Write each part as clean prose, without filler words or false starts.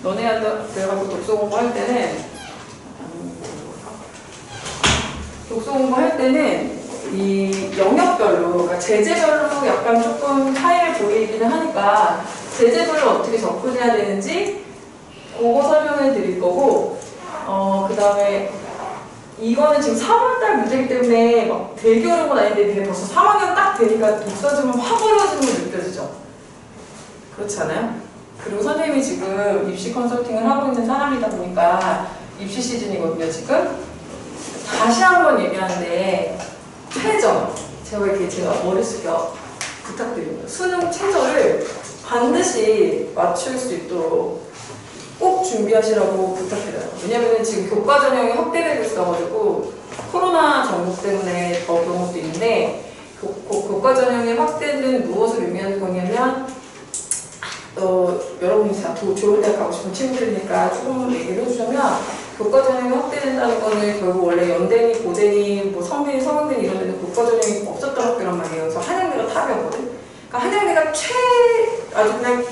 너네한테 갖고 독서 공부할 때는 이 영역별로, 그러니까 제재별로 약간 조금 차이를 보이기는 하니까 제재별로 어떻게 접근해야 되는지 그거 설명해 드릴 거고, 그 다음에 이거는 지금 3월달 문제이기 때문에 막 되게 어려운 건 아닌데 되게 벌써 3학년 딱 되니까 독서점은 확 어려워지는 거 느껴지죠? 그렇지 않아요? 그리고 선생님이 지금 입시 컨설팅을 하고 있는 사람이다 보니까 입시 시즌이거든요, 지금. 다시 한번 얘기하는데 최저, 제가 머리 숙여 부탁드립니다. 수능 최저를 반드시 맞출 수 있도록 꼭 준비하시라고 부탁드려요. 왜냐면 지금 교과 전형이 확대되고 있어가지고 코로나 전국 때문에 더 그런 것도 있는데, 교과 전형이 확대는 무엇을 의미하는 거냐면, 여러분이 다 좋은 데 가고 싶은 친구들이니까 조금 얘기를 해주자면, 교과 전형이 확대된다는 거는 결국 원래 연대니, 고대니, 뭐 성대니, 서강대니 이런 데는 교과 전형이 없었던 학교란 말이에요. 그래서 한양대가 탑이었거든. 그러니까 한양대가 아주 그냥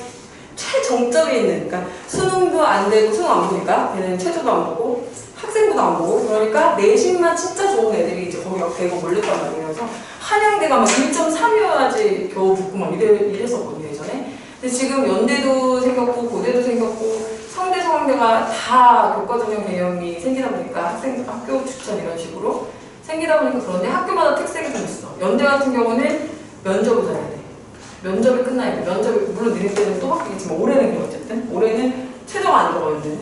최정점에 있는, 그러니까 수능도 안 되고 수능 안 보니까 걔는 최저도 안 보고 학생부도 안 보고, 그러니까 내신만 진짜 좋은 애들이 이제 거기 막 대고 몰렸단 말이에요. 그래서 한양대가 막 1.3이어야지 겨우 붙고 막 이랬었거든요, 예전에. 근데 지금 연대도 생겼고 고대도 생겼고 성대, 서강대가 다 교과 전형 개념이 생기다 보니까 학교 추천 이런 식으로 생기다 보니까, 그런데 학교마다 특색이 좀 있어. 연대 같은 경우는 면접을 잘해야 돼. 면접이 끝나야 돼. 면접이, 물론 니네 때는 또 바뀌겠지만 올해는 어쨌든 올해는 최저가 안 들어가야 돼.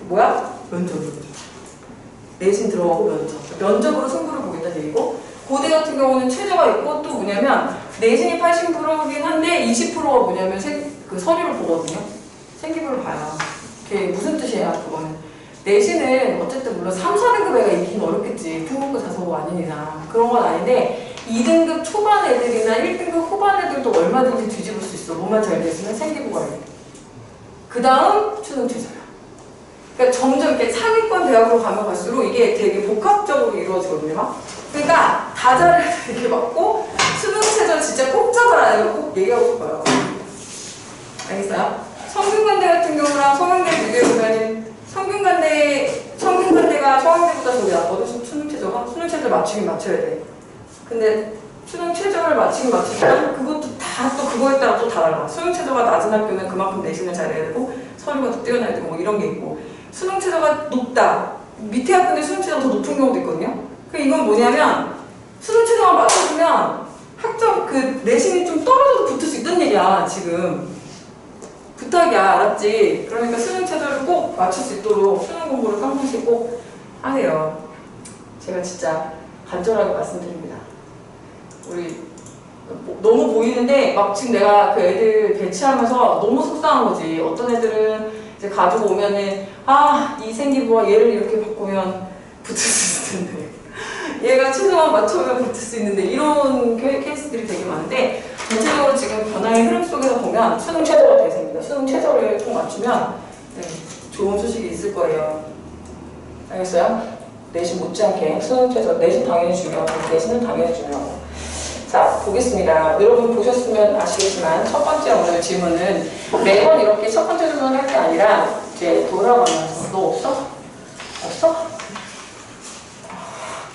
뭐야? 면접으로. 내신 들어가고 면접으로 승부를 보겠다는 얘기고, 고대 같은 경우는 최저가 있고 또 뭐냐면 내신이 80%긴 한데 20%가 뭐냐면 그 서류를 보거든요. 생기부를 봐요. 그게 무슨 뜻이야 그거는. 내신은 어쨌든 물론 3, 4등급 애가 있긴 어렵겠지. 특목고 자소고 아닌 이상. 그런 건 아닌데 2등급 초반 애들이나 1등급 후반 애들도 얼마든지 뒤집을 수 있어. 뭐만 잘 됐으면 생기부가 해. 그 다음 수능 최저야. 그러니까 점점 이렇게 상위권 대학으로 가면 갈수록 이게 되게 복합적으로 이루어지거든요. 그러니까 다자를 이렇게 맞고 수능 최저 진짜 꼭 잡아라. 내가 꼭 얘기하고 싶어요. 알겠어요? 성균관대 같은 경우랑 서강대 비교해보면 성균관대가 서강대보다 더 낫거든. 수능 최저가. 수능 최저 맞추긴 맞춰야 돼. 근데 수능 최저를 맞추면 그것도 다 또 그거에 따라 또 달라. 수능 최저가 낮은 학교는 그만큼 내신을 잘해야 되고 서류가 더 뛰어나야 되고 뭐 이런 게 있고, 수능 최저가 높다. 밑에 학교인데 수능 최저가 더 높은 경우도 있거든요. 그 이건 뭐냐면 수능 최저만 맞춰주면 학점 그 내신이 좀 떨어져도 붙을 수 있다는 얘기야. 지금 부탁이야. 알았지? 그러니까 수능 최저를 꼭 맞출 수 있도록 수능 공부를 한 번씩 꼭 하세요. 제가 진짜 간절하게 말씀드립니다. 우리 너무 보이는데 막 지금 내가 그 애들 배치하면서 너무 속상한 거지. 어떤 애들은 이제 가지고 오면은 이 생기부와 얘를 이렇게 바꾸면 붙을 수 있을 텐데 얘가 최저만 맞추면 붙을 수 있는데 이런 케이스들이 되게 많은데, 전체적으로 지금 변화의 흐름 속에서 보면 수능 최저가 대세입니다. 수능 최저를 꼭 맞추면 좋은 소식이 있을 거예요. 알겠어요? 내신 못지않게 수능 최저, 내신 당연히 중요하고 내신은 당연히 중요하고. 자, 보겠습니다. 여러분 보셨으면 아시겠지만 첫 번째 오늘 질문은 매번 이렇게 첫 번째 질문을 할 게 아니라 이제 돌아가면서 너 없어? 없어?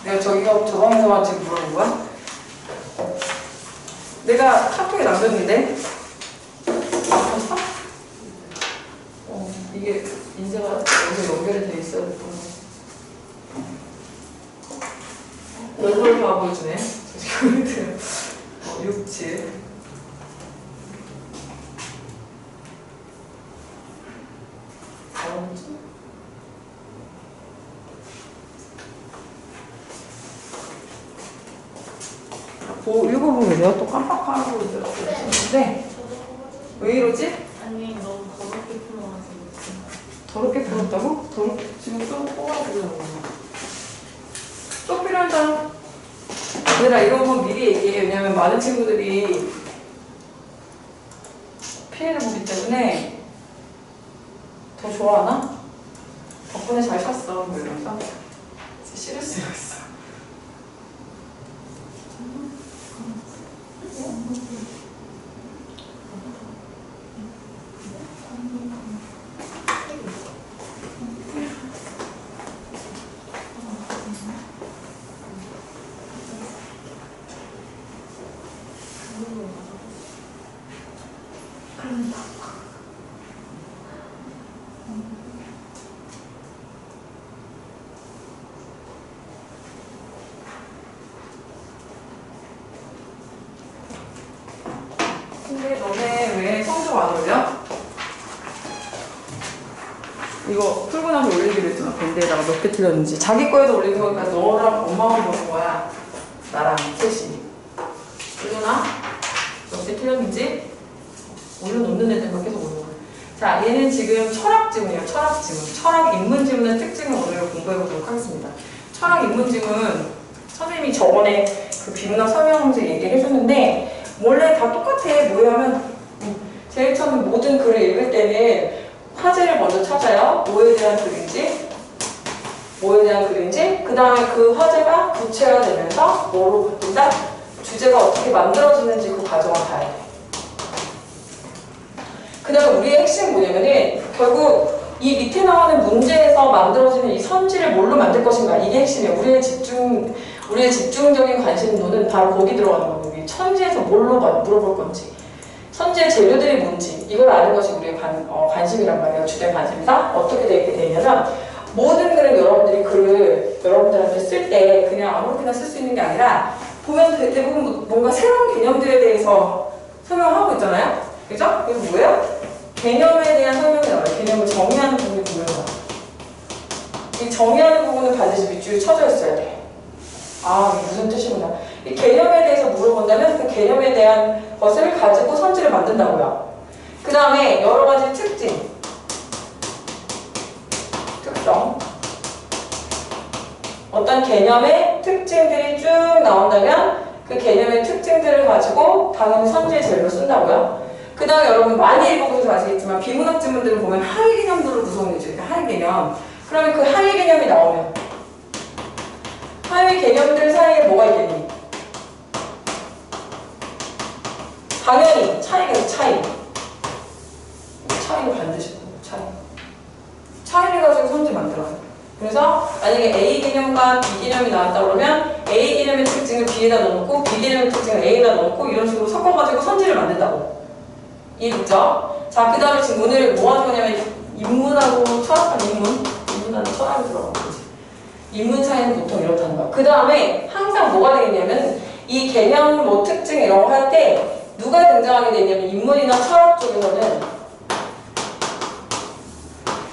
내가 저거 하면서 지금 물어본 거야? 내가 카톡에 남겼는데 봤어? 이게 인쇄가 여기서 연결이 돼 있어야 될 거야. 얼굴을 다 보여주네. 6, 7. 읽어보면 내가 또 깜빡하고 있었는데 왜 이러지? 아니 너무 더럽게 풀어가서 더럽게 풀었다고? 지금 또 뽑아보려고 또 필요한 사람? 얘들아 이런 건 미리 얘기해. 왜냐면 많은 친구들이 피해를 보기 때문에 더 좋아하나? 덕분에 잘 샀어. 뭐 이러면서 싫을 수가 있어. 이거 풀고 나서 올리기로 했잖아. 밴드에다가 몇 개 틀렸는지. 자기 거에도 올리는 거니까 너랑 엄마만 보는 거야. 나랑 셋이. 올려놔? 몇 개 틀렸는지? 올려놓는 애들만 계속 올려놔. 자, 얘는 지금 철학 지문이에요. 철학 지문. 철학 인문 지문의 특징을 오늘 공부해보도록 하겠습니다. 철학 인문 지문 선생님이 저번에 그 비문학 설명 문제 얘기를 해줬는데 원래 다 똑같아. 뭐냐면 제일 처음에 모든 글을 읽을 때는 화제를 먼저 찾아요. 뭐에 대한 글인지, 뭐에 대한 글인지, 그 다음에 그 화제가 구체화되면서 뭐로 바뀐다? 주제가 어떻게 만들어지는지 그 과정을 봐야 돼. 그 다음에 우리의 핵심이 뭐냐면은 결국 이 밑에 나오는 문제에서 만들어지는 이 선지를 뭘로 만들 것인가 이게 핵심이에요. 우리의 집중적인 관심도는 바로 거기 들어가는 거예요. 이 천지에서 뭘로 물어볼 건지, 선지의 재료들이 뭔지 이걸 아는 것이 우리의 관심이란 말이에요. 주된 관심사. 어떻게 되게 되냐면 모든 글을 여러분들한테 쓸 때 그냥 아무렇게나 쓸 수 있는 게 아니라 보면 대부분 뭔가 새로운 개념들에 대해서 설명하고 있잖아요. 그죠? 그래서 뭐예요? 개념에 대한 설명이 나와요. 개념을 정의하는 부분이 보여요. 이 정의하는 부분은 반드시 밑줄이 쳐져 있어야 돼. 아, 이게 무슨 뜻이구나. 이 개념에 대해서 물어본다면 그 개념에 대한 것을 가지고 선지를 만든다고요. 그 다음에 여러 가지 특징, 특성. 어떤 개념의 특징들이 쭉 나온다면 그 개념의 특징들을 가지고 당연히 선지의 재료로 쓴다고요. 그 다음에 여러분 많이 읽어보셔서 아시겠지만 비문학 지문들을 보면 하위 개념들을 구성해 줘요. 하위 개념. 그러면 그 하위 개념이 나오면 하위 개념들 사이에 뭐가 있겠니? 당연히 차이가 있어. 차이를 반드시 차이. 차이를 가지고 선지 만들어요. 그래서 만약에 A 개념과 B 개념이 나왔다 그러면 A 개념의 특징을 B에다 넣어놓고 B 개념의 특징을 A에다 넣어놓고 이런 식으로 섞어가지고 선지를 만든다고. 이해됐죠? 자, 그 다음에 지금 오늘 뭐 하는 거냐면 인문하고 철학과 인문하고 철학이 들어가는 거지. 인문 사이는 보통 이렇다는 거야. 그 다음에 항상 뭐가 되겠냐면 이 개념 뭐 특징 이런 거 할 때 누가 등장하게 되냐면 인문이나 철학 쪽에서는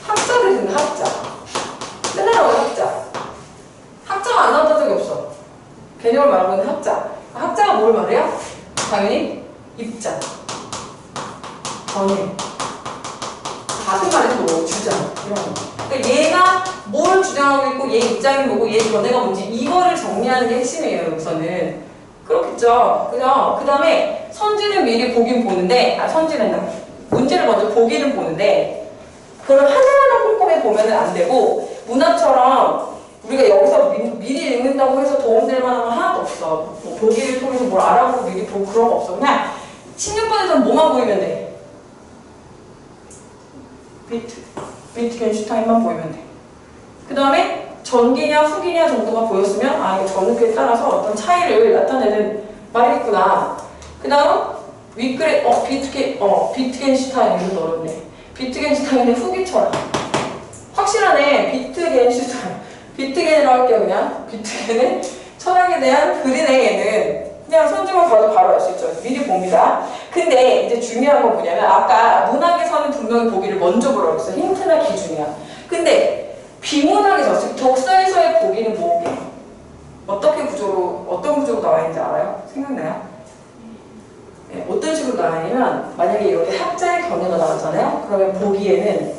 학자들이 등장. 학자. 끝나라고 학자. 학자가 안 나왔던 적이 없어. 개념을 말하고 있는 학자. 학자가 뭘 말해요? 당연히 입장, 전임, 같은 말에서 뭐 주장 이런 거. 그러니까 얘가 뭘 주장하고 있고 얘 입장이 뭐고 얘 견해가 뭔지 이거를 정리하는 게 핵심이에요. 여기서는 그렇겠죠. 그죠? 그 다음에 선지는 미리 보긴 보는데 선지는 문제를 먼저 보기는 보는데 그걸 하나하나 꼼꼼히 보면은 안 되고 문학처럼 우리가 여기서 미리 읽는다고 해서 도움될 만한 건 하나도 없어. 뭐 보기를 통해서 뭘 알아보고 미리 보고 그런 거 없어. 그냥 16번에서는 뭐만 보이면 돼? 비트겐슈타인만 보이면 돼. 그 다음에 전기냐 후기냐 정도가 보였으면 아 이거 전후기에 따라서 어떤 차이를 나타내는 말이겠구나. 그 다음 비트겐슈타인 이거 어렵네. 비트겐슈타인의 후기 철학. 확실하네. 비트겐이라고 할게요. 그냥 비트겐은 철학에 대한 글이네. 얘는 그냥 선지만 봐도 바로 알 수 있죠. 미리 봅니다. 근데 이제 중요한 건 뭐냐면 아까 문학에서는 분명히 보기를 먼저 보라고 했어요. 힌트나 기준이야. 근데 비문학에서 즉 독서에서의 보기는 뭐게? 어떤 구조로 나와 있는지 알아요? 생각나요? 네, 어떤 식으로 나와 있냐면 만약에 이렇게 학자의 견해가 나왔잖아요. 그러면 보기에는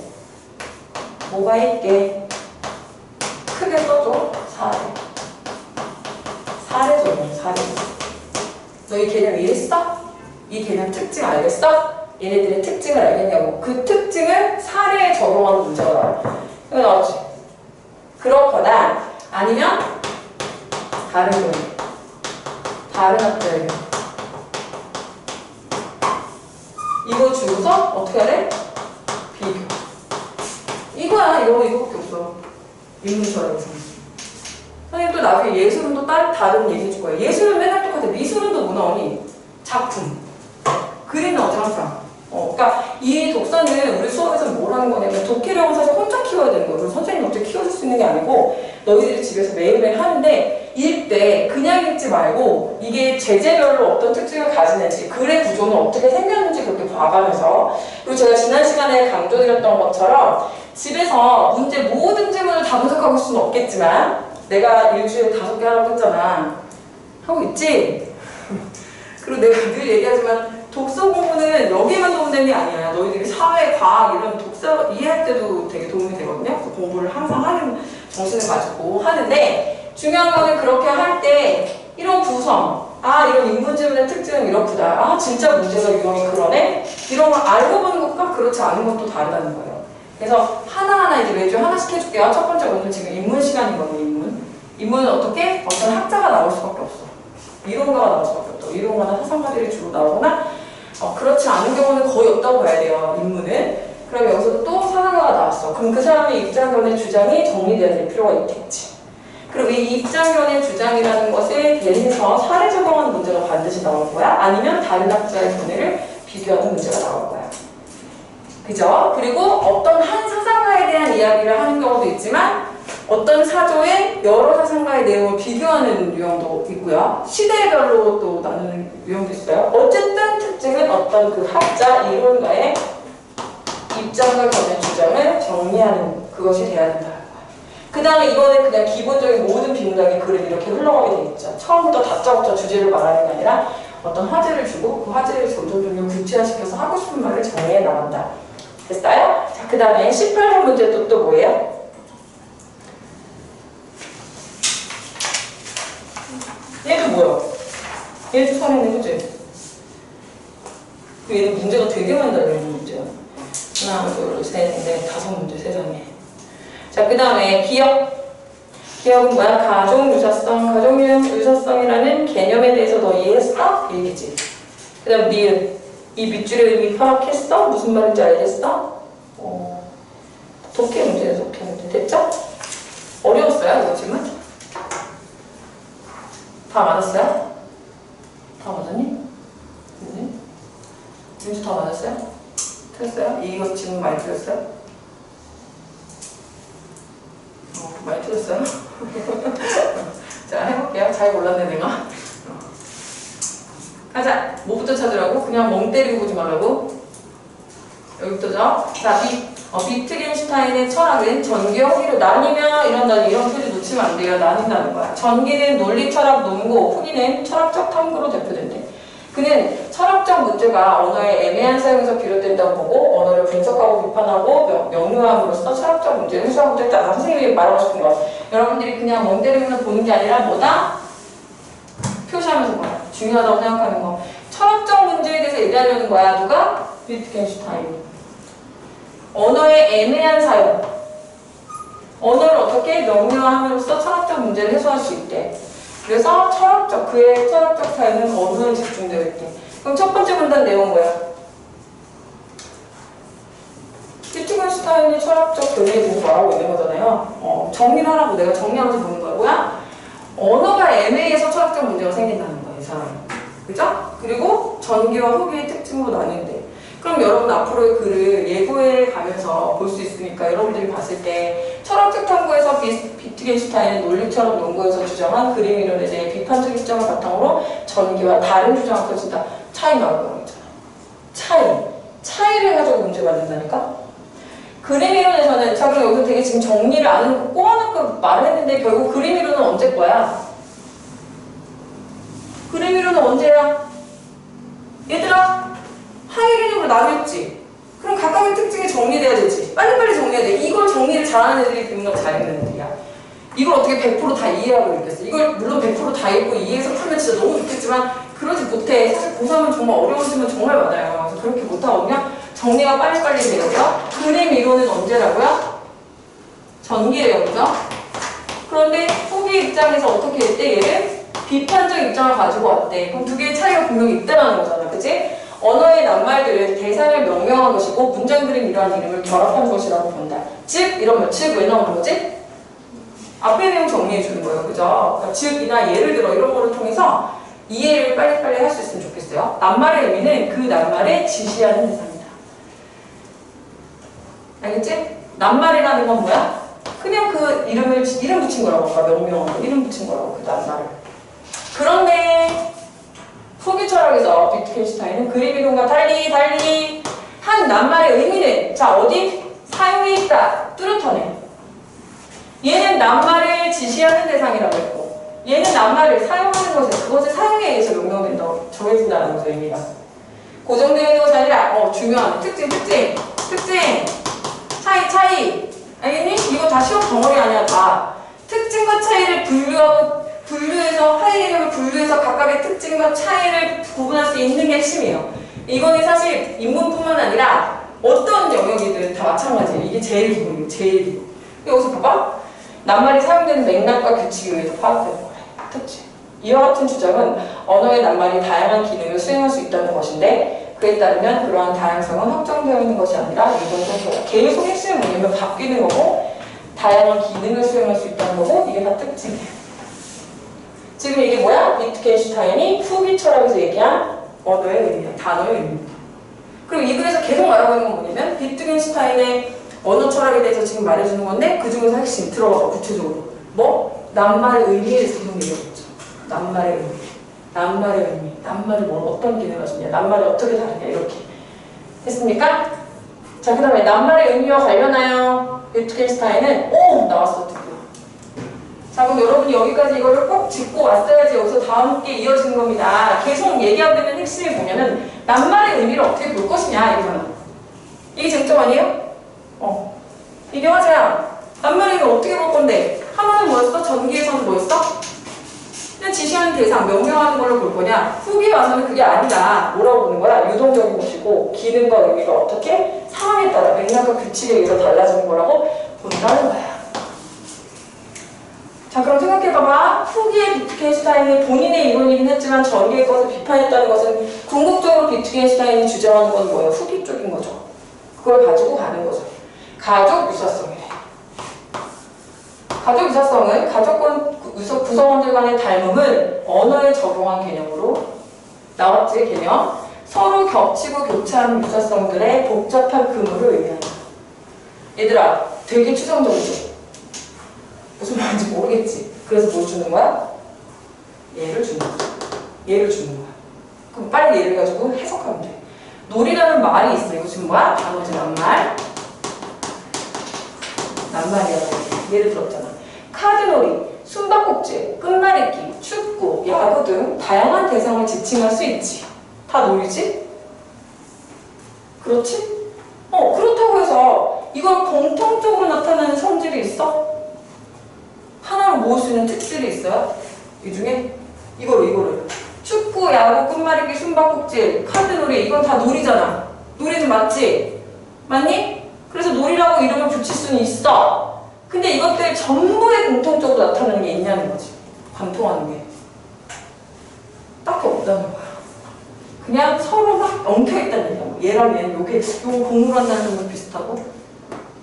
뭐가 있게? 크게 써줘. 사례 적용, 사례. 너 이 개념 이해했어? 이 개념 특징 알겠어? 얘네들의 특징을 알겠냐고. 그 특징을 사례에 적용하는 문제가 나와. 이거 나왔지? 그렇거나 아니면 다른 경우. 다른 학자의 경우. 이거 주고서 어떻게 하래? 비교. 이거야. 이거밖에 없어. 인문철학에서. 선생님 또 나중에 예술은 또 다른 얘기 해줄 거예요. 예술은 맨날 똑같아. 미술은 또 뭐 나오니? 작품. 그림 나오죠, 항상. 그러니까 이 독서는 우리 수업에서 뭘 하는 거냐면 독해력은 사실 혼자 키워야 되는 거예요. 선생님이 어떻게 키워줄 수 있는 게 아니고 너희들이 집에서 매일매일 하는데 읽되 그냥 읽지 말고 이게 제재별로 어떤 특징을 가지는지 글의 구조는 어떻게 생겼는지 그렇게 봐가면서 그리고 제가 지난 시간에 강조드렸던 것처럼 집에서 문제 모든 질문을 다 분석하고 있을 수는 없겠지만 내가 일주일에 5개 하라고 했잖아. 하고 있지? 그리고 내가 늘 얘기하지만 독서 공부는 여기만 도움되는 게 아니야. 너희들이 사회, 과학 이런 독서 이해할 때도 되게 도움이 되거든요. 그래서 공부를 항상 하는 정신을 가지고 하는데 중요한 거는 그렇게 할 때 이런 구성, 이런 인문 질문의 특징은 이렇구나. 진짜 문제가 유형이 그러네. 이런 걸 알고 보는 것과 그렇지 않은 것도 다르다는 거예요. 그래서 하나하나 이제 매주 하나씩 해줄게요. 첫 번째 오늘 지금 인문 시간이거든요. 인문은 어떻게? 어떤 학자가 나올 수밖에 없어. 이론가가 나올 수밖에 없어. 이론가나 사상가들이 주로 나오거나 그렇지 않은 경우는 거의 없다고 봐야 돼요. 인문은. 그럼 여기서도 또 사상가가 나왔어. 그럼 그 사람의 입장견의 주장이 정리되어야 될 필요가 있겠지. 그리고 이 입장견의 주장이라는 것에 대해서 사례 적용하는 문제가 반드시 나올 거야. 아니면 다른 학자의 견해를 비교하는 문제가 나올 거야. 그죠? 그리고 어떤 한 사상가에 대한 이야기를 하는 경우도 있지만 어떤 사조의 여러 사상가의 내용을 비교하는 유형도 있고요. 시대별로 또 나누는 유형도 있어요. 어쨌든 특징은 어떤 그 학자, 이론가의 입장과 견해 주장을 정리하는 그것이 돼야 된다. 그 다음에 이거는 그냥 기본적인 모든 비문학의 글은 이렇게 흘러가게 돼 있죠. 처음부터 다짜고짜 주제를 말하는 게 아니라 어떤 화제를 주고 그 화제를 점점 구체화시켜서 하고 싶은 말을 정리해 나간다. 됐어요? 자, 그 다음에 18번 문제 또 뭐예요? 얘도 뭐야? 얘도 선행네, 그치? 얘는 문제가 되게 많이 달려있는 문제야. 하나, 둘, 셋, 넷, 5문제, 3장에. 자, 그 다음에 기억. 기억은 뭐야? 가족 유사성, 가족 유사성이라는 개념에 대해서 너 이해했어? 그 얘기지. 그 다음 니은. 이 밑줄의 의미 파악했어? 무슨 말인지 알겠어? 독해 문제에서 독해 문제. 됐죠? 어려웠어요, 이거 질문? 다 맞았어요? 다 맞았니? 네? 윤주 다 맞았어요? 틀렸어요? 이거 질문 많이 틀렸어요? 많이 틀렸어요? 자, 해볼게요. 잘 몰랐네, 내가. 가자. 뭐부터 찾으라고? 그냥 멍 때리고 보지 말라고. 여기부터죠. 자, 비트겐슈타인의 철학은 전기와 후기로 나뉘며 이런 표지 놓치면 안 돼요. 나뉜다는 거야. 전기는 논리 철학 논고, 후기는 철학적 탐구로 대표된대. 그는 철학적 문제가 언어의 애매한 사용에서 비롯된다고 보고 언어를 분석하고 비판하고 명료함으로써 철학적 문제를 해소하고 있다. 선생님이 말하고 싶은 거. 여러분들이 그냥 멍 때리면서 보는 게 아니라 뭐다? 표시하면서 봐요. 중요하다고 생각하는 거. 철학적 문제에 대해서 얘기하려는 거야. 누가? 비트겐슈타인. 언어의 애매한 사용. 언어를 어떻게 명료함으로써 철학적 문제를 해소할 수 있대. 그래서 그의 철학적 사용은 언어에 집중되어 있대. 그럼 첫 번째 문단 내용은 뭐야? 비트겐슈타인이 철학적 견해에 대해서 말하고 있는 거잖아요. 정리를 하라고 내가 정리하면서 보는 거야. 뭐야? 언어가 애매해서 철학적 문제가 생긴다는 거야, 이 사람은. 그죠? 그리고 전기와 후기의 특징으로 나뉜대. 그럼 여러분 앞으로의 글을 예고에 가면서 볼 수 있으니까 여러분들이 봤을 때 철학적 탐구에서 비트겐슈타인은 논리처럼 논거에서 주장한 그림 이론에 대해 비판적 입장을 바탕으로 전기와 다른 주장을 펼친다. 차이 나오는 거잖아. 차이를 가지고 문제 만든다니까? 그림 이론에서는 자 그럼 여기서 되게 지금 정리를 안 하고 꼬아놓고 말을 했는데 결국 그림 이론은 언제 거야? 그림 이론은 언제야? 얘들아 하위 개념으로 나뉘었지? 그럼 각각의 특징이 정리돼야 되지. 빨리빨리 정리해야 돼. 이걸 정리를 잘하는 애들이 비문학 잘 읽는 애들이야. 이걸 어떻게 100% 다 이해하고 읽겠어? 이걸 물론 100% 다 읽고 이해해서 풀면 진짜 너무 좋겠지만 그러지 못해. 사실 고3은 정말 어려운 질문 정말 많아요. 그래서 그렇게 못하거든요. 정리가 빨리빨리 되고요. 그림 이론은 언제라고요? 전기예요. 그죠? 그런데 후기 입장에서 어떻게 했대? 얘를 비판적 입장을 가지고 왔대. 그럼 두 개의 차이가 분명히 있다는 거잖아. 그치? 언어의 낱말들은 대상을 명명한 것이고 문장들은 이러한 이름을 결합한 것이라고 본다. 즉, 이런 즉 왜 나오는 거지? 앞에 내용 정리해 주는 거예요. 그죠? 그러니까 즉이나 예를 들어 이런 거를 통해서 이해를 빨리빨리 할 수 있으면 좋겠어요. 낱말의 의미는 그 낱말에 지시하는 대상이다. 알겠지? 낱말이라는 건 뭐야? 그냥 그 이름 붙인 거라고 아까 명명하고 이름 붙인 거라고 그 낱말을. 그런데 후기 철학에서 비트겐슈타인은 그림 이론과 달리 한 낱말의 의미는 자 어디 사용에 있다 뚜렷하네. 얘는 낱말을 지시하는 대상이라고 했고 얘는 낱말을 사용하는 것에 그것의 사용에 의해서 명명된다고 정해진다는 거죠. 의미가 고정되어 있는 것이 아니라 중요한 특징 차이 알겠니? 이거 다 시험 덩어리 아니야. 다 특징과 차이를 분류해서 하의 개념을 분류해서 각각의 특징과 차이를 구분할 수 있는 게 핵심이에요. 이거는 사실 인문뿐만 아니라 어떤 영역이든 다 마찬가지예요. 이게 제일 기본이에요. 제일 기본. 여기서 봐봐. 낱말이 사용되는 맥락과 규칙에 의해서 파악되는 거예요. 특징. 이와 같은 주장은 언어의 낱말이 다양한 기능을 수행할 수 있다는 것인데 그에 따르면 그러한 다양성은 확정되어 있는 것이 아니라 유동적이다. 계속 핵심이 뭐냐면 바뀌는 거고 다양한 기능을 수행할 수 있다는 거고 이게 다 특징이에요. 지금 이게 뭐야? 비트겐슈타인이 후기 철학에서 얘기한 언어의 의미야. 단어의 의미입니다. 그리고 이 글에서 계속 말하고 있는 건 뭐냐면 비트겐슈타인의 언어 철학에 대해서 지금 말해주는 건데 그 중에서 핵심 들어가봐 구체적으로. 뭐? 낱말의 의미에 대해서 계속 얘기해보죠. 낱말의 의미. 낱말이 어떤 기능을 주냐. 낱말이 어떻게 다르냐. 이렇게 했습니까? 자, 그 다음에 낱말의 의미와 관련하여 비트겐슈타인은 나왔어. 드디어. 자, 그럼 여러분이 여기까지 이거를 꼭 짚고 왔어야지 여기서 다음 게 이어지는 겁니다. 계속 얘기하고 있는 핵심이 뭐냐면 낱말의 의미를 어떻게 볼 것이냐 이거잖아. 이게 쟁점 아니에요? 이게 화제야. 낱말의 의미를 어떻게 볼 건데 하나는 뭐였어? 전기에서는 뭐였어? 그냥 지시하는 대상, 명명하는 걸로 볼 거냐? 후기에 와서는 그게 아니다. 뭐라고 보는 거야? 유동적인 것이고 기능과 의미가 어떻게 상황에 따라 맥락과 규칙에 의해서 달라지는 거라고 본다는 거야. 자, 그럼 생각해봐봐. 후기의 비트겐슈타인이 본인의 이론이긴 했지만 전기의 것을 비판했다는 것은 궁극적으로 비트겐슈타인이 주장하는 건 뭐예요? 후기 쪽인 거죠. 그걸 가지고 가는 거죠. 가족 유사성이래. 가족 유사성은 가족권 구성원들 간의 닮음을 언어에 적용한 개념으로 나왔지. 개념. 서로 겹치고 교차하는 유사성들의 복잡한 그물을 의미한다. 얘들아, 되게 추상적이죠? 무슨 말인지 모르겠지. 그래서 뭘 주는 거야? 예를 주는 거야. 그럼 빨리 예를 가지고 해석하면 돼. 놀이라는 말이 있어. 이거 지금 뭐야? 단어지 낱말. 낱말이야. 예를 들었잖아. 카드놀이, 숨바꼭질, 끝말잇기, 축구, 야구 등 다양한 대상을 지칭할 수 있지. 다 놀이지? 그렇지? 그렇다고 해서 이걸 공통적으로 나타나는 성질이 있어? 하나로 모을 수 있는 특질이 있어요? 이 중에? 이거를. 축구, 야구, 끝말잇기, 숨바꼭질, 카드놀이 이건 다 놀이잖아. 놀이는 맞지? 맞니? 그래서 놀이라고 이름을 붙일 수는 있어. 근데 이것들 전부에 공통적으로 나타나는 게 있냐는 거지. 관통하는 게. 딱히 없다는 거야. 그냥 서로 막 엉켜있다는 얘기야. 얘랑 얘는 요거 공으로 한다는 게 비슷하고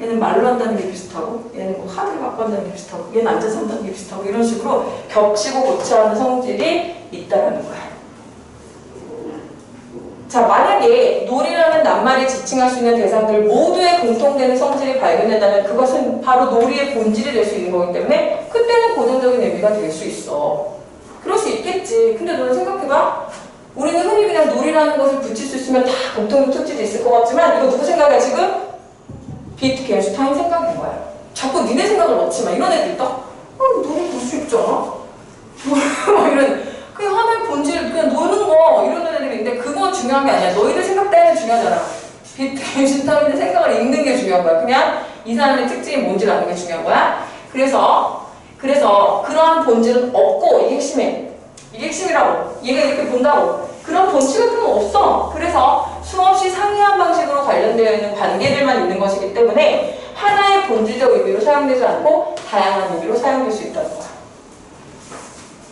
얘는 말로 한다는 게 비슷하고 얘는 뭐 카드를 갖고 한다는 게 비슷하고 얘는 앉아서 한다는 게 비슷하고 이런 식으로 겹치고 고치하는 성질이 있다는 거야. 자, 만약에 놀이라는 낱말이 지칭할 수 있는 대상들 모두의 공통되는 성질이 발견된다면 그것은 바로 놀이의 본질이 될 수 있는 거기 때문에 그때는 고정적인 의미가 될 수 있어. 그럴 수 있겠지. 근데 너는 생각해봐. 우리는 흔히 그냥 놀이라는 것을 붙일 수 있으면 다 공통된 특질이 있을 것 같지만 이거 누구 생각이야 지금? 비트겐슈타인 생각인 거야. 자꾸 니네 생각을 넣지 마. 이런 애들 있다? 놀이 볼 수 있잖아. 막 이런 그냥 하나의 본질 그냥 노는 거 이런 애들이 있는데 그거 중요한 게 아니야. 너희들 생각 때문에 중요하잖아. 비트겐슈타인의 생각을 읽는 게 중요한 거야. 그냥 이 사람의 특징이 뭔지를 아는 게 중요한 거야. 그래서 그러한 본질은 없고 이게 핵심이에요. 이게 핵심이라고. 얘가 이렇게 본다고. 그런 본질 같은 건 없어. 그래서 수없이 상이한 방식으로 관련되어 있는 관계들만 있는 것이기 때문에 하나의 본질적 의미로 사용되지 않고 다양한 의미로 사용될 수 있다는 거야.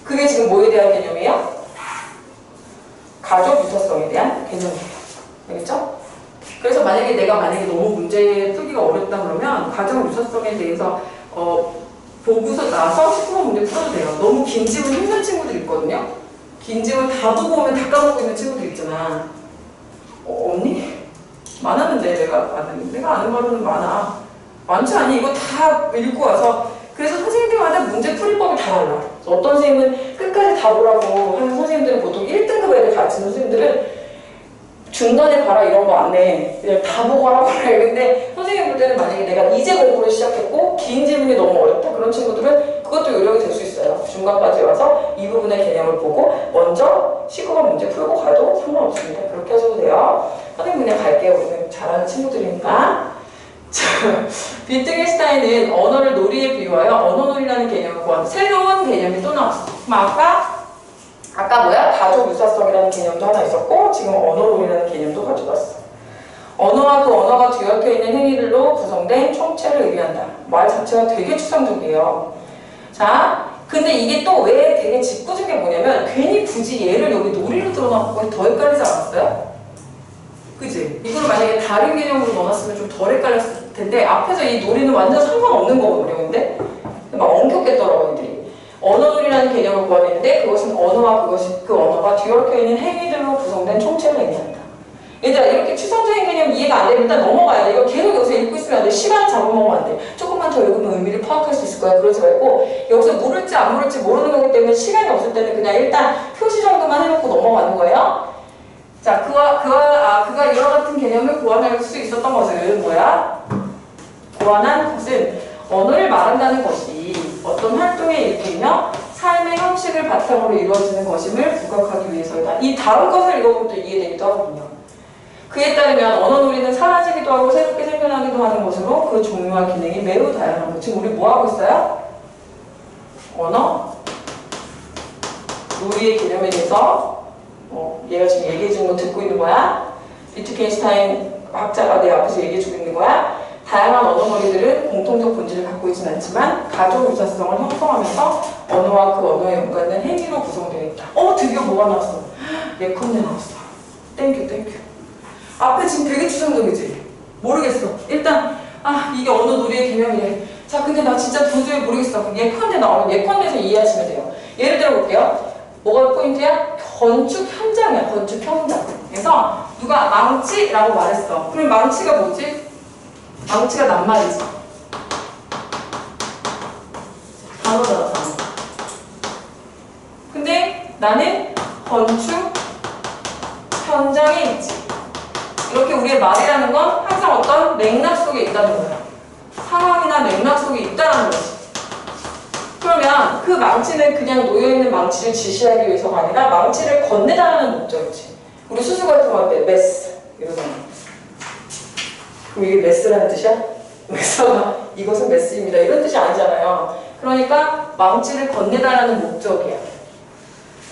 그게 지금 뭐에 대한 개념이에요? 가족 유사성에 대한 개념이에요. 알겠죠? 그래서 내가 너무 문제 풀기가 어렵다 그러면 가족 유사성에 대해서 보고서 나서 10번 문제 풀어도 돼요. 너무 긴 집은 힘든 친구들 있거든요. 긴 집을 다 보고 오면 다 까먹고 있는 친구들 있잖아. 없니? 많았는데 내가 아는 바로는 많아. 많지 않니? 이거 다 읽고 와서. 그래서 선생님들마다 문제 풀이법이 다 달라. 어떤 선생님은 끝까지 다 보라고 하는 선생님들은 보통 1등급 애들 가르치는 선생님들은 중간에 봐라 이런 거 안 해. 그냥 다 보고 하라고 그래. 근데 선생님 볼 때는 만약에 내가 이제 공부를 시작했고 긴 질문이 너무 어렵다 그런 친구들은 그것도 요령이 될 수 있어요. 중간까지 와서 이 부분의 개념을 보고 먼저 19번 문제 풀고 가도 상관없습니다. 그렇게 하셔도 돼요. 선생님 그냥 갈게요. 우리는 잘하는 친구들이니까. 자, 비트겐슈타인은 언어를 놀이에 비유하여 언어놀이라는 개념을 구한 새로운 개념이 또 나왔어. 그럼 아까 뭐야? 가족 유사성이라는 개념도 하나 있었고 지금 언어놀이라는 개념도 가져왔어. 언어와 그 언어가 뒤얽혀 있는 행위들로 구성된 총체를 의미한다. 말 자체가 되게 추상적이에요. 자, 근데 이게 또 왜 되게 짓궂은 게 뭐냐면 괜히 굳이 얘를 여기 놀이로 들어놓고 더 헷갈리지 않았어요? 그지? 이걸 만약에 다른 개념으로 넣어놨으면 좀 덜 헷갈렸을 텐데 앞에서 이 놀이는 완전 상관없는 거거든요. 근데 막 엉켰겠더라고 애들이. 언어놀이라는 개념을 구하는데 그것은 언어와 그 언어가 뒤얽혀 있는 행위들로 구성된 총체를 의미한다. 얘들아 이렇게 추상적인 개념 이해가 안 되면 일단 넘어가야 돼. 이거 계속 여기서 읽고 있으면 안 돼. 시간 잡아먹으면 안 돼. 조금만 더 읽으면 의미를 파악할 수 있을 거야. 그러지 말고 여기서 물을지 안 물을지 모르는 거기 때문에 시간이 없을 때는 그냥 일단 표시 정도만 해놓고 넘어가는 거예요. 자, 그가 이와 같은 개념을 고안할 수 있었던 것은 뭐야? 고안한 것은 언어를 말한다는 것이 어떤 활동에 일으키며 삶의 형식을 바탕으로 이루어지는 것임을 부각하기 위해서이다. 이 다음 것을 읽어보면 또 이해되기도 하거든요. 그에 따르면 언어놀이는 사라지기도 하고 새롭게 생겨나기도 하는 것으로 그 종류와 기능이 매우 다양한 것. 지금 우리 뭐 하고 있어요? 언어 놀이의 개념에 대해서 얘가 지금 얘기해주는 거 듣고 있는 거야. 비트겐슈타인 학자가 내 앞에서 얘기해주고 있는 거야. 다양한 언어놀이들은 공통적 본질을 갖고 있지는 않지만 가족 유사성을 형성하면서 언어와 그 언어에 연관된 행위로 구성되어 있다. 드디어 뭐가 나왔어? 예컨대 나왔어. 땡큐. 앞에 지금 되게 추상적이지? 모르겠어. 일단 이게 언어놀이의 개념이래. 자, 근데 나 진짜 도저히 모르겠어. 예컨대 나오면 예컨대에서 이해하시면 돼요. 예를 들어 볼게요. 뭐가 포인트야? 건축 현장이야. 건축 현장. 그래서 누가 망치라고 말했어. 그럼 망치가 뭐지? 망치가 낱말이지. 단어잖아, 단어. 근데 나는 건축 현장에 있지. 이렇게 우리의 말이라는 건 항상 어떤 맥락 속에 있다는 거야. 상황이나 맥락 속에 있다는 거지. 그러면 그 망치는 그냥 놓여있는 망치를 지시하기 위해서가 아니라 망치를 건네달라는 목적이지. 우리 수술 같은 거 할 때 메스 이러잖아. 그럼 이게 메스라는 뜻이야? 메스가 이것은 메스입니다 이런 뜻이 아니잖아요. 그러니까 망치를 건네달라는 목적이야.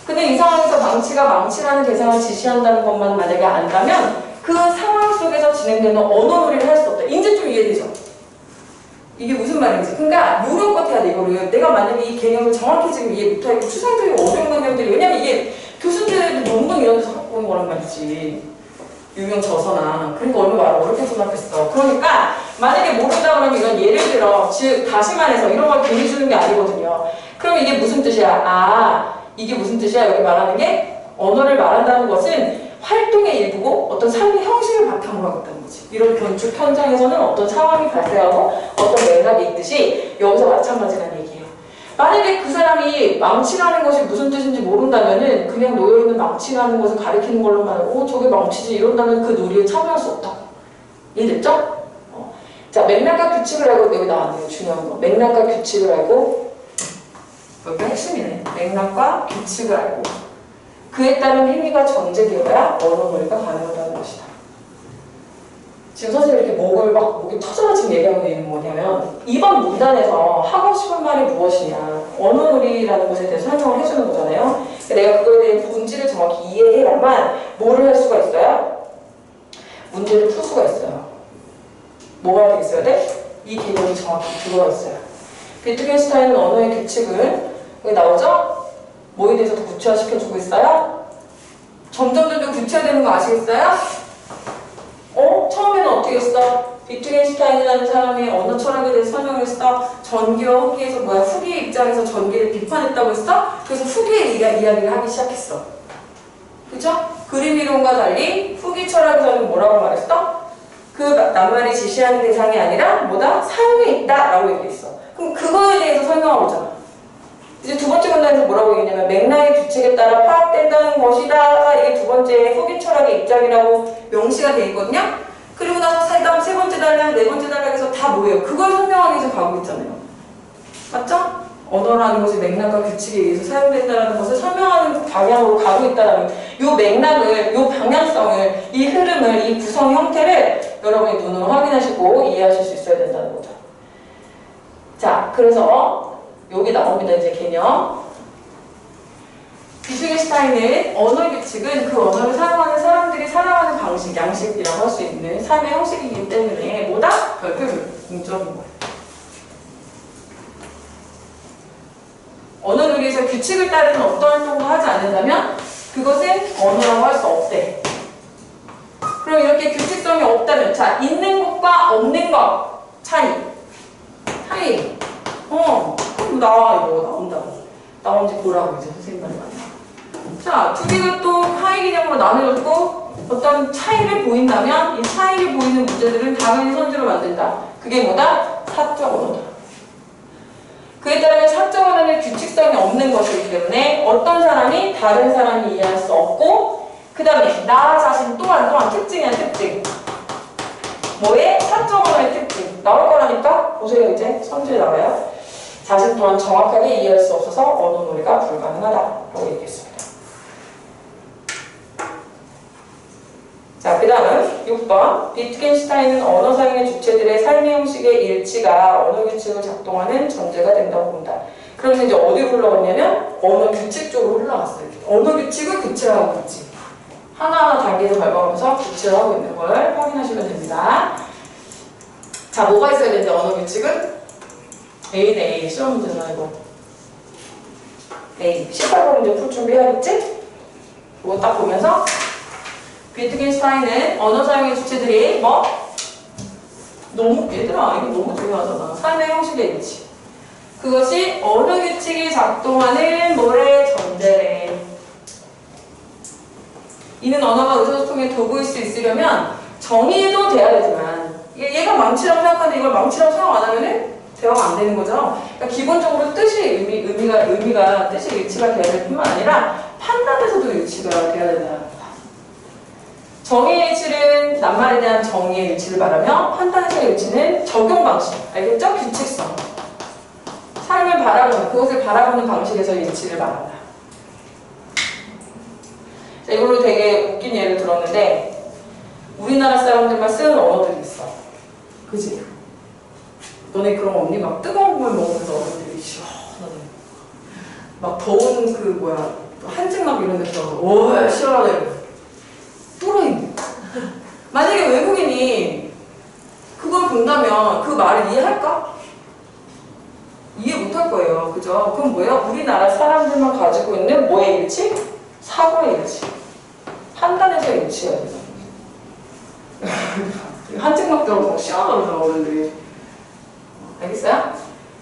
근데 이 상황에서 망치가 망치라는 대상을 지시한다는 것만 만약에 안다면 그 상황 속에서 진행되는 언어놀이를 할 수 없다. 이제 좀 이해되죠? 이게 무슨 말인지. 그러니까 요령껏 해야 돼, 이거를. 내가 만약에 이 개념을 정확히 지금 이해 못하고 추상적이고 어려운 개념들이 왜냐면 이게 교수들도 논문 이런 데서 갖고 오는 거란 말이지. 유명 저서나. 그러니까 얼마나 어렵게 생각했어. 그러니까 만약에 모른다 그러면 이건 예를 들어 즉 다시 말해서 이런 걸 괜히 주는 게 아니거든요. 그럼 이게 무슨 뜻이야? 이게 무슨 뜻이야? 여기 말하는 게 언어를 말한다는 것은 활동의 일부고 어떤 삶의 형식을 바탕으로 하고 있다는 거지. 이런 건축 현장에서는 어떤 상황이 발생하고 어떤 맥락이 있듯이 여기서 마찬가지라는 얘기예요. 만약에 그 사람이 망치라는 것이 무슨 뜻인지 모른다면은 그냥 놓여있는 망치라는 것을 가리키는 걸로만 하고 저게 망치지 이런다면 그 놀이에 참여할 수 없다. 이해됐죠? 자, 맥락과 규칙을 알고 여기 나왔네요. 중요한 거. 맥락과 규칙을 알고 여기가 핵심이네. 맥락과 규칙을 알고 그에 따른 행위가 전제되어야 언어놀이가 가능하다는 것이다. 지금 선생님이 이렇게 목이 터져라 지금 얘기하고 있는 뭐냐면 이번 문단에서 하고 싶은 말이 무엇이냐 언어놀이라는 것에 대해서 설명을 해주는 거잖아요. 내가 그거에 대한 본질을 정확히 이해해야만 뭐를 할 수가 있어요? 문제를 풀 수가 있어요. 뭐가 돼 있어야 돼? 이 개념이 정확히 들어가 있어요. 비트겐슈타인은 언어의 규칙을 여기 나오죠? 뭐에 대해서 더 구체화시켜주고 있어요? 점점 구체화되는 거 아시겠어요? 처음에는 어떻게 했어? 비트겐슈타인이라는 사람이 언어 철학에 대해서 설명을 했어. 전기와 후기에서 후기의 입장에서 전기를 비판했다고 했어? 그래서 후기의 이야기를 하기 시작했어. 그죠? 그림 이론과 달리 후기 철학에서는 뭐라고 말했어? 그 낱말이 지시하는 대상이 아니라 뭐다? 사용에 있다라고 얘기했어. 그럼 그거에 대해서 설명하고자. 이제 두 번째 문단에서 뭐라고 얘기했냐면 맥락의 규칙에 따라 파악된다는 것이다. 이게 두 번째 후기 철학의 입장이라고 명시가 돼 있거든요. 그리고 나서 살다음 세 번째 단락, 네 번째 단락에서 다 뭐예요? 그걸 설명하기 위해서 가고 있잖아요. 맞죠? 언어라는 것이 맥락과 규칙에 의해서 사용된다는 것을 설명하는 방향으로 가고 있다는 이 맥락을, 이 방향성을, 이 흐름을, 이 구성 형태를 여러분이 눈으로 확인하시고 이해하실 수 있어야 된다는 거죠. 자, 그래서 여기 나옵니다. 이제 개념. 위트겐슈타인은 언어 규칙은 그 언어를 사용하는 사람들이 살아가는 방식, 양식이라고 할 수 있는 삶의 형식이기 때문에 뭐다? 별표를 공적인 거예요. 언어 논리에서 규칙을 따르는 어떤 활동도 하지 않는다면 그것은 언어라고 할 수 없대. 그럼 이렇게 규칙성이 없다면 자, 있는 것과 없는 것 차이. 그럼 이거 나온다고. 나온지 보라고 이제 선생님 말이 맞나. 자, 두 개가 또 하위 개념으로 나누어졌고 어떤 차이를 보인다면 이 차이를 보이는 문제들은 당연히 선지로 만든다. 그게 뭐다? 사적 언어다. 그에 따르면 사적 언어는 규칙성이 없는 것이기 때문에 어떤 사람이 다른 사람이 이해할 수 없고 그 다음에 나 자신 또한 특징이야, 특징. 뭐의? 사적 언어의 특징. 나올 거라니까? 보세요. 이제 선지에 나와요. 자신 또한 정확하게 이해할 수 없어서 언어 논리가 불가능하다라고 얘기했습니다. 자, 그 다음 6번. 위트겐슈타인은 언어 사용의 주체들의 삶의 형식의 일치가 언어 규칙을 작동하는 전제가 된다고 본다. 그러면 이제 어디로 흘러갔냐면 언어 규칙 쪽으로 흘러갔어요. 언어 규칙을 구체화하고 있지. 하나하나 단계를 밟아가면서 구체화하고 있는 걸 확인하시면 됩니다. 자, 뭐가 있어야 되는데 언어 규칙은? A네, A. 시험 문제잖아, 이거. A. 18번 문제 풀 준비해야겠지? 이거 딱 보면서 위트겐슈타인은 언어 사용의 주체들이 뭐? 얘들아, 이거 너무 중요하잖아. 삶의 형식의 일치. 그것이 언어 규칙이 작동하는 뭐래? 전제래. 이는 언어가 의사소통의 도구일 수 있으려면 정의도 돼야 되지만 얘가 망치라고 생각하는데 이걸 망치라고 생각 안 하면은 대화가 안 되는 거죠. 그러니까 기본적으로 의미가 뜻이 일치가 돼야 될 뿐만 아니라 판단에서도 일치가 돼야 된다. 정의의 일치는 낱말에 대한 정의의 일치를 말하며 판단에서의 일치는 적용 방식, 알겠죠? 규칙성. 삶을 바라보는, 그것을 바라보는 방식에서 일치를 말한다. 자, 이걸로 되게 웃긴 예를 들었는데 우리나라 사람들만 쓰는 언어들이 있어. 그지? 너네 그런 거 없니? 막 뜨거운 물 먹으면서 어른들이 시원하네. 막 더운 한증막 이런 데 들어가서 오 시원하네. 또라이. 만약에 외국인이 그걸 본다면 그 말을 이해할까? 이해 못할 거예요. 그죠? 그럼 뭐예요? 우리나라 사람들만 가지고 있는 뭐의 일치? 사고의 일치. 판단에서 일치해야 돼요. 한증막 들어가서 시원하더라고요, 어른들이. 알겠어요?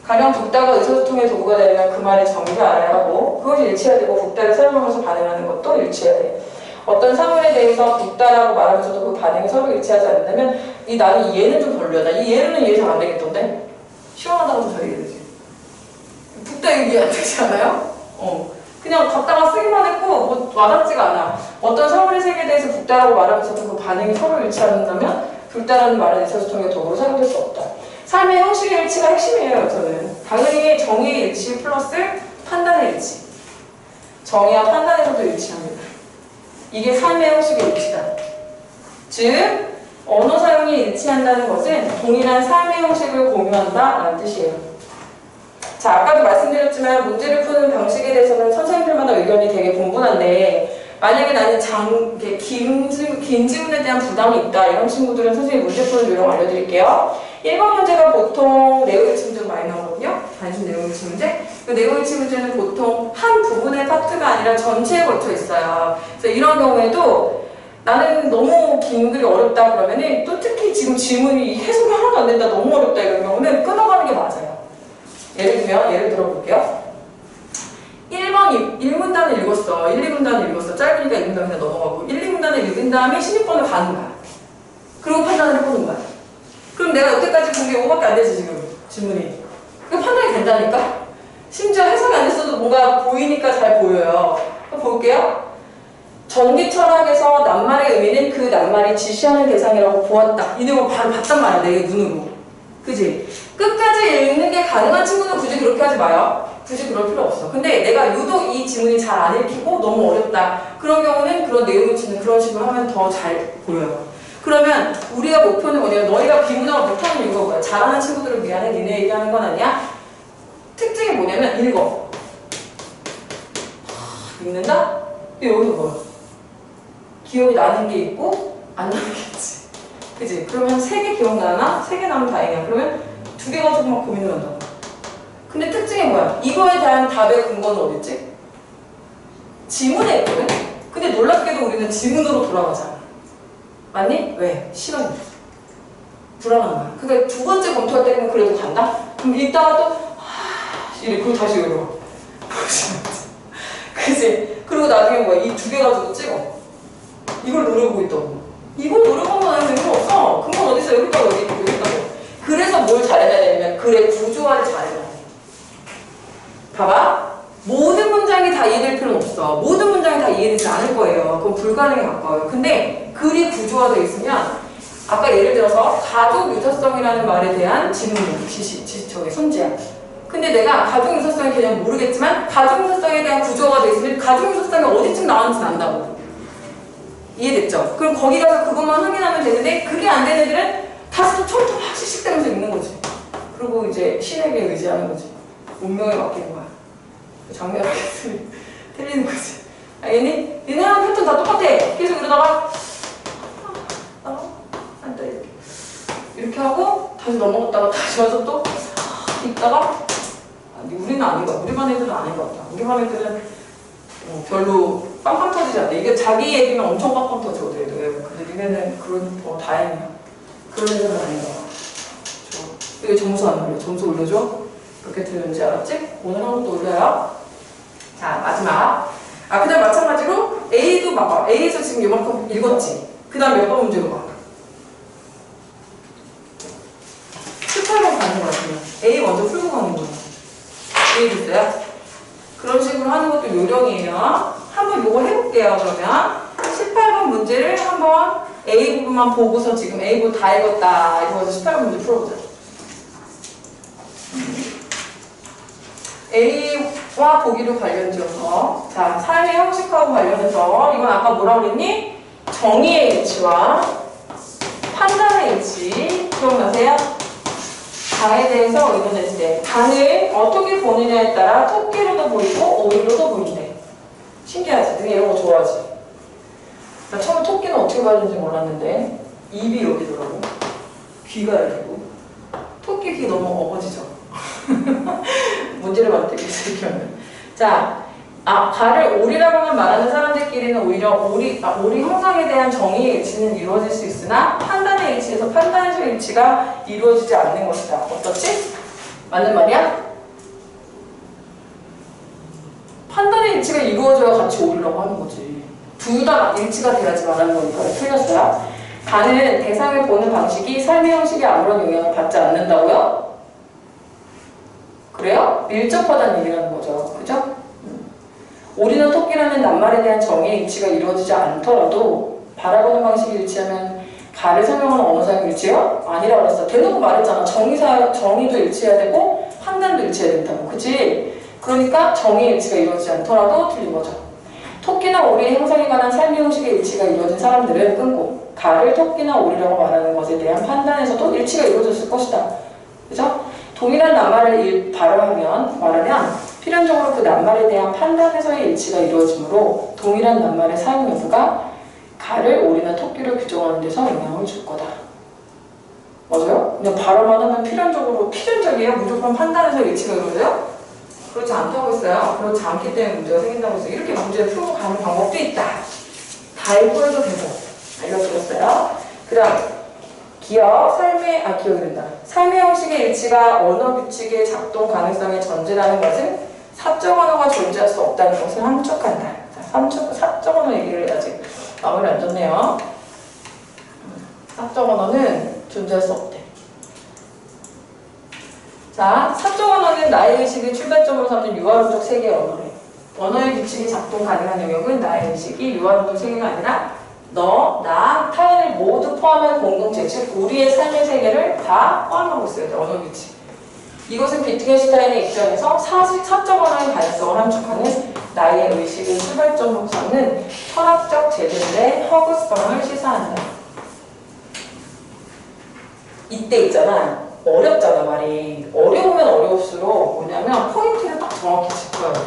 가령 북다가 의사소통의 도구가 되려면 그 말의 정의를 알아야 하고 그것이 일치해야 되고 북다를 사용하면서 반응하는 것도 일치해야 돼. 어떤 사물에 대해서 북다라고 말하면서도 그 반응이 서로 일치하지 않는다면 나는 이 얘는 좀 별로야. 이 얘는 이해 잘 안 되겠던데? 시원하다고 잘 이해되지. 북다 이해 안 되지 않아요? 그냥 갖다가 쓰기만 했고 뭐 와닿지가 않아. 어떤 사물의 세계에 대해서 북다라고 말하면서도 그 반응이 서로 일치하지 않는다면 북다라는 말은 의사소통의 도구로 사용될 수 없다. 삶의 형식의 일치가 핵심이에요. 저는 당연히 정의의 일치 플러스 판단의 일치. 정의와 판단에서도 일치합니다. 이게 삶의 형식의 일치다. 즉 언어 사용이 일치한다는 것은 동일한 삶의 형식을 공유한다라는 뜻이에요. 자, 아까도 말씀드렸지만 문제를 푸는 방식에 대해서는 선생님들마다 의견이 되게 분분한데 만약에 나는 긴 질문에 대한 부담이 있다 이런 친구들은 선생님 문제 푸는 요령 알려드릴게요. 1번 문제가 보통 내용일치 문제가 많이 나오거든요. 단순 내용일치 문제. 그 내용일치 문제는 보통 한 부분의 파트가 아니라 전체에 걸쳐 있어요. 그래서 이런 경우에도 나는 너무 긴 글이 어렵다 그러면은 또 특히 지금 질문이 해석이 하나도 안 된다 너무 어렵다 이런 경우는 끊어가는 게 맞아요. 예를 들어 볼게요. 1번 1문단을 읽었어. 1, 2문단을 읽었어. 짧으니까 1문단 그냥 넘어가고 1, 2문단을 읽은 다음에 16번을 가는 거야. 그리고 판단을 해보는 거야. 그럼 내가 여태까지 본 게 이거밖에 안 되지 지금 질문이. 그 판단이 된다니까? 심지어 해석이 안 됐어도 뭔가 보이니까 잘 보여요. 한번 볼게요. 전기 철학에서 낱말의 의미는 그 낱말이 지시하는 대상이라고 보았다. 이 내용을 바로 봤단 말이야, 내 눈으로. 그지? 끝까지 읽는 게 가능한 친구는 굳이 그렇게 하지 마요. 굳이 그럴 필요 없어. 근데 내가 유독 이 지문이 잘 안 읽히고 너무 어렵다. 그런 경우는 그런 내용을 치는 그런 식으로 하면 더 잘 보여요. 그러면 우리가 목표는 뭐냐면 너희가 비문학을 못하는 이유가 뭐야? 잘하는 친구들을 미안해. 니네 얘기하는 건 아니야. 특징이 뭐냐면 읽어. 읽는다? 근데 여기서 뭐야? 기억이 나는 게 있고 안 나는 게 있지. 그치? 그러면 3개 기억나나? 3개 나면 다행이야. 그러면 2개 가지고 막 고민을 한다. 근데 특징이 뭐야? 이거에 대한 답의 근거는 어딨지? 지문에 있거든? 근데 놀랍게도 우리는 지문으로 돌아가잖아. 맞니? 왜? 시간이 없어. 불안한 거야. 그러니까 두 번째 검토할 때는 그래도 간다? 그럼 읽다가 또 이래. 그리고 다시 여기로 와. 그치? 그리고 나중에 뭐야? 이 2개 가지고 찍어. 이걸 노려보고 있다고. 이걸 노려보면 아무 의미가 없어. 근건 어딨어? 여기 있다고 여기 있다고 여기 있다고. 그래서 뭘 잘해야 되냐면 글의 구조화를 잘해야 돼. 봐봐. 모든 문장이 다 이해될 필요는 없어. 모든 문장이 다 이해되지 않을 거예요. 그건 불가능에 가까워요. 근데 글이 구조화되어 있으면 아까 예를 들어서 가족 유사성이라는 말에 대한 지문문, 저기 손지야. 근데 내가 가족 유사성의 개념 모르겠지만 가족 유사성에 대한 구조화가 되어 있으면 가족 유사성이 어디쯤 나오는지 안다고. 이해됐죠? 그럼 거기 가서 그것만 확인하면 되는데 그게 안 되는 애들은 다시 또 처음부터 막 씩씩대면서 읽는 거지. 그리고 이제 신에게 의지하는 거지. 운명에 맡기는 거야. 장면하게 틀리는 거지. 알겠니? 니네 하는 패턴 다 똑같아. 계속 이러다가 한다 이렇게 하고 다시 넘어갔다가 다시 와서 또 읽다가 우리는 아닌 거야. 우리 반 애들은 아닌 것 같다. 우리 반 애들은 별로 빵빵 터지지 않아. 이게 자기 얘기면 엄청 빵빵 터지거든. 근데 니네는 그런 다행이야. 그런 애들은 아닌 거야. 이거 점수 안 올려. 점수 올려줘. 그렇게 들렸는지 알았지? 오늘 한 것도 올려요. 자, 마지막. 그 다음 마찬가지로 A도 봐봐. A에서 지금 이만큼 읽었지? 그 다음 몇 번 문제로 봐. 18번 가는 거 같으면 A 먼저 풀고 가는 거야. 이해됐어요? 그런 식으로 하는 것도 요령이에요. 한번 요거 해볼게요. 그러면 18번 문제를 한번 A 부분만 보고서 지금 A 부분 다 읽었다. 이거 18번 문제 풀어보자. A와 보기로 관련지어서 자, 삶의 형식하고 관련해서 이건 아까 뭐라 그랬니? 정의의 일치와 판단의 일치 기억나세요? 가에 대해서 의논했을 때 간을 어떻게 보느냐에 따라 토끼로도 보이고 오리로도 보인대. 신기하지? 되게 이런 거 좋아하지? 나 처음에 토끼는 어떻게 봐야 되는지 몰랐는데 입이 여기더라고. 귀가 여기고. 토끼 귀 너무 어거지죠? 문제를 만들기 위해서 이렇게 하면. 자, 가를 오리라고만 말하는 사람들끼리는 오히려 오리 형상에 대한 정의의 일치는 이루어질 수 있으나 판단의 일치에서 판단의 일치가 이루어지지 않는 것이다. 어떻지? 맞는 말이야? 판단의 일치가 이루어져야 같이 오리라고 하는 거지. 둘 다 일치가 돼야지 말하는 거니까. 틀렸어요? 가는 대상을 보는 방식이 삶의 형식에 아무런 영향을 받지 않는다고요? 그래요? 밀접하다는 얘기라는 거죠. 그죠? 오리나 토끼라는 낱말에 대한 정의의 일치가 이루어지지 않더라도 바라보는 방식이 일치하면 가를 설명하는 언어사용 일치요? 아니라고 그랬어. 대놓고 말했잖아. 정의도 일치해야 되고 판단도 일치해야 된다고. 그치? 그러니까 정의의 일치가 이루어지지 않더라도 틀린 거죠. 토끼나 오리의 형성에 관한 삶의 형식의 일치가 이루어진 사람들은 끊고 가를 토끼나 오리라고 말하는 것에 대한 판단에서도 일치가 이루어졌을 것이다. 그죠? 동일한 낱말을 말하면 필연적으로 그 낱말에 대한 판단에서의 일치가 이루어지므로 동일한 낱말의 사용 여부가 가를 오리나 토끼를 규정하는 데서 영향을 줄 거다. 맞아요? 그냥 발음만 하면 필연적이에요? 무조건 판단에서 일치가 이루어져요? 그렇지 않다고 했어요. 그렇지 않기 때문에 문제가 생긴다고 했어요. 이렇게 문제를 풀고 가는 방법도 있다. 다 읽어도 되고 알려드렸어요. 그 다음 기억이 된다. 삶의 형식의 일치가 언어 규칙의 작동 가능성의 전제라는 것은 사적 언어가 존재할 수 없다는 것을 함축한다. 자, 사적 언어 얘기를 아직 마무리 안 졌네요. 사적 언어는 존재할 수 없대. 자, 사적 언어는 나의 의식을 출발점으로 삼는 유아론적 세계의 언어래. 언어의 규칙이 작동 가능한 영역은 나의 의식이 유아론적 세계가 아니라 너, 나, 타인을 모두 포함한 공동체, 즉 우리의 삶의 세계를 다 포함하고 있어야 돼. 언어 규칙. 이것은 비트겐슈타인의 입장에서 사적 언어의 가능성을 함축하는 나의 의식을 출발점으로 삼는 철학적 제도의 허구성을 시사한다. 이때 있잖아. 어렵잖아, 말이. 어려우면 어려울수록 뭐냐면 포인트를 딱 정확히 짚어야 돼.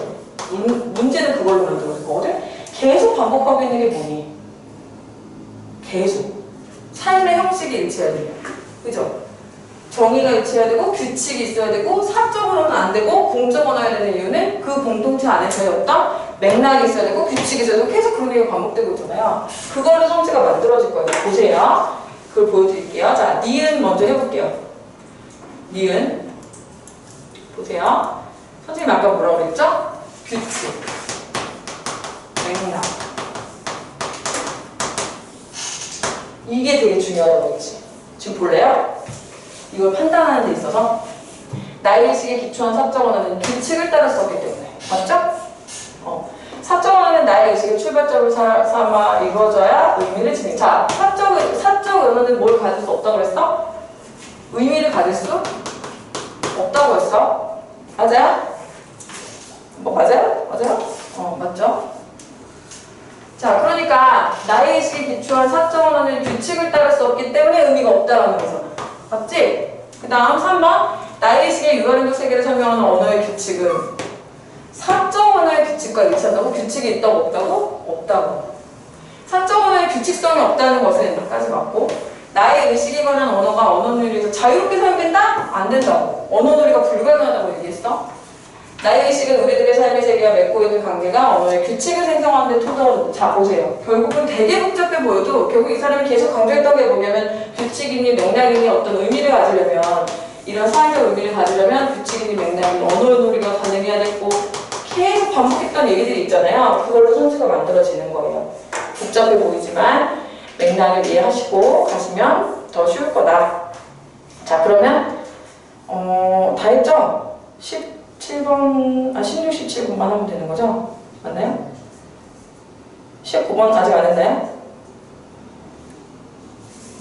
문제는 그걸로 만들어지거든? 계속 반복하고 있는 게 뭐니? 계속. 삶의 형식이 일치해야 돼요. 그죠? 정의가 일치해야 되고, 규칙이 있어야 되고, 사적으로는 안 되고, 공적으로 해야 되는 이유는 그 공동체 안에서의 어떤 맥락이 있어야 되고, 규칙이 있어야 되고, 계속 그런 게 반복되고 있잖아요. 그걸로 성체가 만들어질 거예요. 보세요. 그걸 보여드릴게요. 자, 니은 먼저 해볼게요. 니은. 보세요. 선생님 아까 뭐라고 그랬죠? 규칙. 맥락. 이게 되게 중요하다고 했지. 지금 볼래요? 이걸 판단하는 데 있어서 나의 의식에 기초한 사적 언어는 규칙을 따라 썼기 때문에. 맞죠? 사적 언어는 나의 의식을 출발점으로 삼아 이루어져야 의미를 지니. 자, 사적 언어는 뭘 가질 수 없다고 그랬어? 의미를 가질 수 없다고 했어. 맞아요? 맞아요? 맞아요? 맞죠? 자, 그러니까 나의 의식에 기초한 사적 언어는 규칙을 따를 수 없기 때문에 의미가 없다라는 거잖아. 맞지? 그 다음 3번 나의 의식의 유아론적 세계를 설명하는 언어의 규칙은 사적 언어의 규칙과 일치한다고? 규칙이 있다고 없다고? 없다고. 사적 언어의 규칙성이 없다는 것은 여기까지 맞고 나의 의식에 관한 언어가 언어놀이에서 자유롭게 사용된다? 안 된다고. 언어놀이가 불가능하다고 얘기했어. 나의 의식은 우리들의 삶의 세계와 맺고 있는 관계가 언어의 규칙을 생성하는 데 토대로. 자, 보세요. 결국은 되게 복잡해 보여도 결국 이 사람이 계속 강조했던 게 뭐냐면 규칙이니 맥락이니 어떤 의미를 가지려면 이런 사회적 의미를 가지려면 규칙이니 맥락이니 언어놀이가 가능해야 되고 계속 반복했던 얘기들이 있잖아요. 그걸로 성취가 만들어지는 거예요. 복잡해 보이지만 맥락을 이해하시고 가시면 더 쉬울 거다. 자, 그러면 다 했죠? 16, 17번만 하면 되는 거죠? 맞나요? 19번 아직 안 했나요?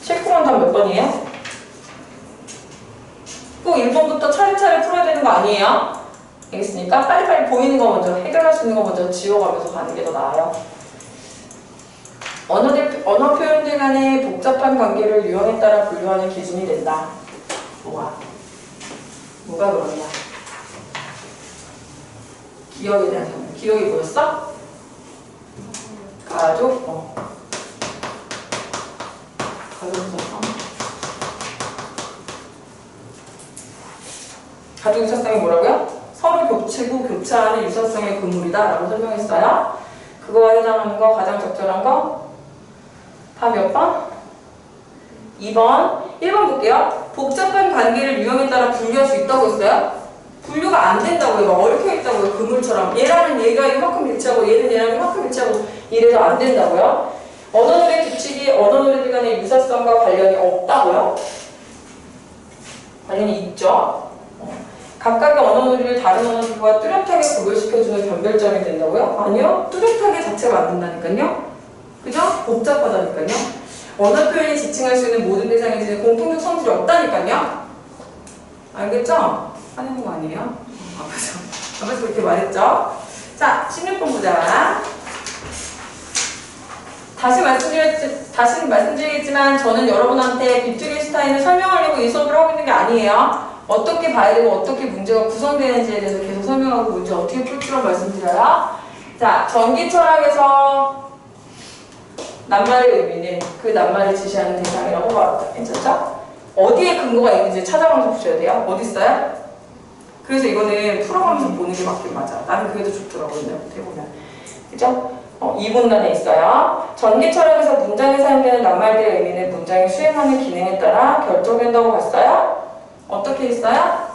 19번 답 몇 번이에요? 꼭 1번부터 차례차례 풀어야 되는 거 아니에요? 알겠습니까? 빨리빨리 보이는 거 먼저, 해결할 수 있는 거 먼저 지워가면서 가는 게 더 나아요. 언어 표현들 간의 복잡한 관계를 유형에 따라 분류하는 기준이 된다. 뭐가 그러냐? 기억에 대한 설명. 기억이 뭐였어? 가족, 가족 유사성이 뭐라고요? 서로 겹치고 교차하는 유사성의 그물이다 라고 설명했어요. 그거와 해당하는 거, 가장 적절한 거? 다 몇 번? 2번. 1번 볼게요. 복잡한 관계를 유형에 따라 분류할 수 있다고 했어요? 분류가 안 된다고요. 막 얽혀 있다고요. 그물처럼. 얘랑은 얘가 이만큼 일치하고 얘는 얘랑 이만큼 일치하고 이래서 안 된다고요. 언어놀이 규칙이 언어놀이들 간의 유사성과 관련이 없다고요? 관련이 있죠. 각각의 언어놀이를 다른 언어들과 뚜렷하게 구별시켜주는 변별점이 된다고요? 아니요. 뚜렷하게 자체가 안 된다니까요. 그죠? 복잡하다니까요. 언어 표현이 지칭할 수 있는 모든 대상에 지닌 공통적 성질이 없다니까요. 알겠죠? 하는 거 아니에요? 앞에서 그렇게 말했죠? 자, 16번 보자. 다시 말씀드리겠지만 저는 여러분한테 비트겐슈타인을 설명하려고 이 수업을 하고 있는 게 아니에요. 어떻게 봐야 되고 어떻게 문제가 구성되는지에 대해서 계속 설명하고 문제 어떻게 풀지로 말씀드려요. 자, 전기 철학에서 낱말의 의미는 그 낱말을 지시하는 대상이라고 말합니다. 괜찮죠? 어디에 근거가 있는지 찾아가면서 보셔야 돼요. 어디 있어요? 그래서 이거는 풀어가면서 보는 게 맞긴 맞아. 나는 그게 더 좋더라고요. 해보면. 그죠? 2분간에 있어요. 전기 철학에서 문장에 사용되는 낱말들의 의미는 문장이 수행하는 기능에 따라 결정된다고 봤어요? 어떻게 있어요?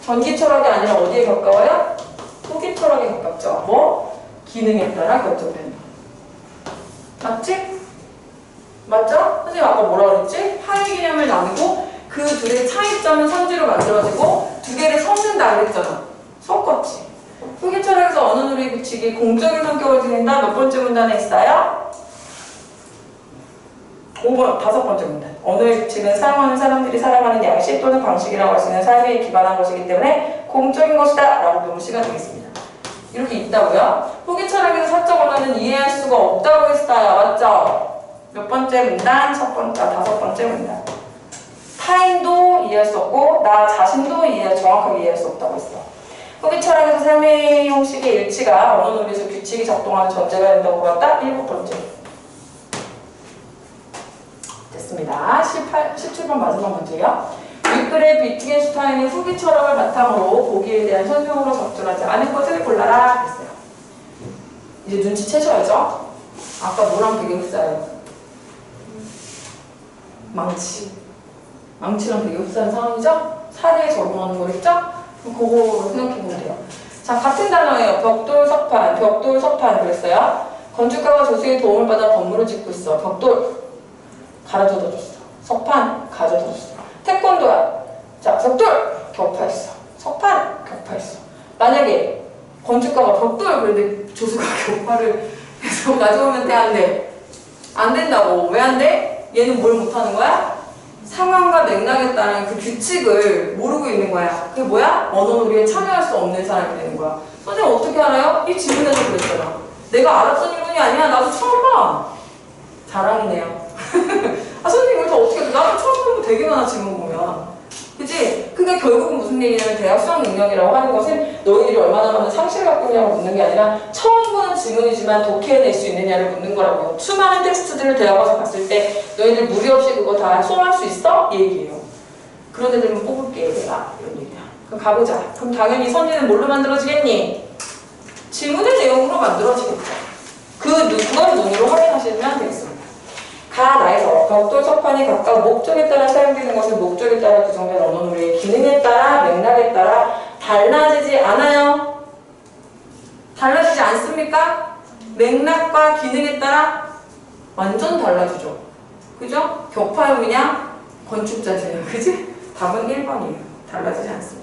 전기 철학이 아니라 어디에 가까워요? 소기 철학에 가깝죠. 뭐? 기능에 따라 결정된다. 맞지? 맞죠? 선생님 아까 뭐라 그랬지? 파의 개념을 나누고 그 둘의 차이점을 선지로 만들어지고 두 개를 섞는다 그랬잖아. 섞었지. 후기 철학에서 언어놀이 규칙이 공적인 성격을 지닌다. 몇 번째 문단에 있어요? 5번, 5번째 문단. 언어의 규칙은 사용하는 사람들이 살아가는 양식 또는 방식이라고 할 수 있는 삶에 기반한 것이기 때문에 공적인 것이다 라고 명시가 되겠습니다. 이렇게 있다고요? 후기 철학에서 사적 언어는 이해할 수가 없다고 했어요. 맞죠? 몇 번째 문단? 다섯 번째 문단. 타인도 이해할 수 없고 나 자신도 정확하게 이해할 수 없다고 했어. 후기 철학에서 삶의 형식의 일치가 언어놀이에서 규칙이 작동하는 전제가 된다고 보았다. 7번째. 됐습니다. 17번 마지막 문제요. 윗글의 비트겐슈타인의 후기 철학을 바탕으로 보기에 대한 현상으로 적절하지 않은 것을 골라라 했어요. 이제 눈치채셔야죠. 아까 뭐랑 되게 흡사해요? 망치랑 되게 흡사한 상황이죠? 사례에 적용하는 거겠죠? 그거 생각해보면 돼요. 자, 같은 단어예요. 벽돌, 석판 그랬어요. 건축가가 조수의 도움을 받아 건물을 짓고 있어. 벽돌 가져다 줬어. 석판 가져다 줬어. 태권도야. 자, 벽돌 격파했어. 석판 격파했어. 만약에 건축가가 벽돌 그런데 조수가 격파를 해서 가져오면 돼, 안 돼? 안 된다고. 왜 안 돼? 얘는 뭘 못하는 거야? 상황과 맥락에 따른 그 규칙을 모르고 있는 거야. 그게 뭐야? 언어놀이에 참여할 수 없는 사람이 되는 거야. 선생님 어떻게 알아요? 이 질문에서 그랬잖아. 내가 알았던 질문이 아니야. 나도 처음 봐. 자랑이네요. 아, 선생님 이거 어떻게 나도 처음 보는 거 되게 많아 질문 보면. 그치? 그게 결국은 무슨 얘기냐면 대학 수학 능력이라고 하는 것은 너희들이 얼마나 많은 상식을 갖고 있냐고 묻는 게 아니라 처음 보는 질문이지만 독해낼 수 있느냐를 묻는 거라고요. 수많은 텍스트들을 대학 가서 봤을 때 너희들 무리 없이 그거 다 소화할 수 있어? 이 얘기예요. 그런 애들만 뽑을게 내가 이런 얘기야. 그럼 가보자. 그럼 당연히 선지는 뭘로 만들어지겠니? 질문의 내용으로 만들어지겠죠. 그걸 눈으로 확인하시면 되겠습니다. 가나에서 벽돌, 석판이 각각 목적에 따라 사용되는 것은 목적에 따라 구성된 언어놀이의 기능에 따라 맥락에 따라 달라지지 않아요. 달라지지 않습니까? 맥락과 기능에 따라 완전 달라지죠. 그죠? 격파용이냐? 건축자재냐. 그지? 답은 1번이에요. 달라지지 않습니다.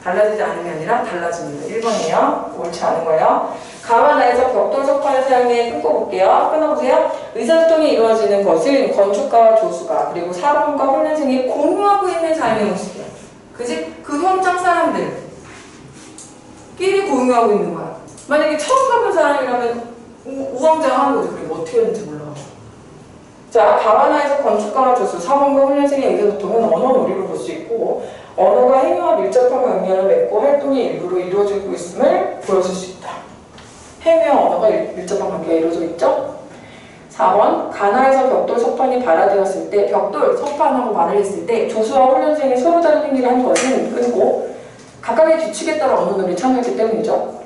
달라지지 않는 게 아니라 달라집니다. 1번이에요. 옳지 않은 거예요. 가와나에서 벽돌 석판을 사용해 끊고볼게요. 끊어보세요. 의사소통이 이루어지는 것은 건축가와 조수가 그리고 사람과 훈련생이 공유하고 있는 삶의 모습이야. 그지? 그 현장 사람들끼리 공유하고 있는 거야. 만약에 처음 가본 사람이라면 우왕좌왕하는 거지. 그리고 어떻게 했는지 몰라. 자, 가와나에서 건축가와 조수, 사람과 훈련생의 의사소통은 언어놀이로 볼 수 있고 언어가 행위와 밀접한 관계를 맺고 활동이 일부러 이루어지고 있음을 보여줄 수 있다. 행위와 언어가 밀접한 관계가 이루어져 있죠? 4번, 가나에서 벽돌, 석판이 발화되었을 때 벽돌, 석판하고 말을 했을 때 조수와 훈련생이 서로 다른 행위를 한 것은 끊고 각각의 규칙에 따라 언어놀이에 참여했기 때문이죠.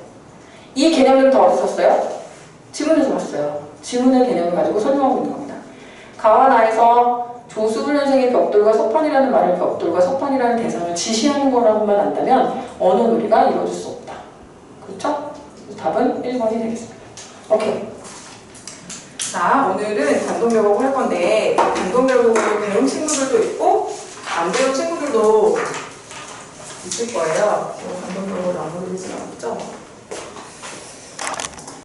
이 개념들은 다 어디서 썼어요? 지문에서 봤어요. 지문의 개념을 가지고 설명하고 있는 겁니다. 가와나에서 조수 훈련생이 벽돌과 석판이라는 말을 벽돌과 석판이라는 대상을 지시하는 거라고만 안다면 언어놀이가 이루어질 수 없다. 그렇죠? 답은 1번이 되겠습니다. 오케이. 자, 오늘은 단동묘곡을 할 건데 단동묘곡을 배운 친구들도 있고 안 배운 친구들도 있을 거예요. 단동묘곡을 안 보여주진 않았죠?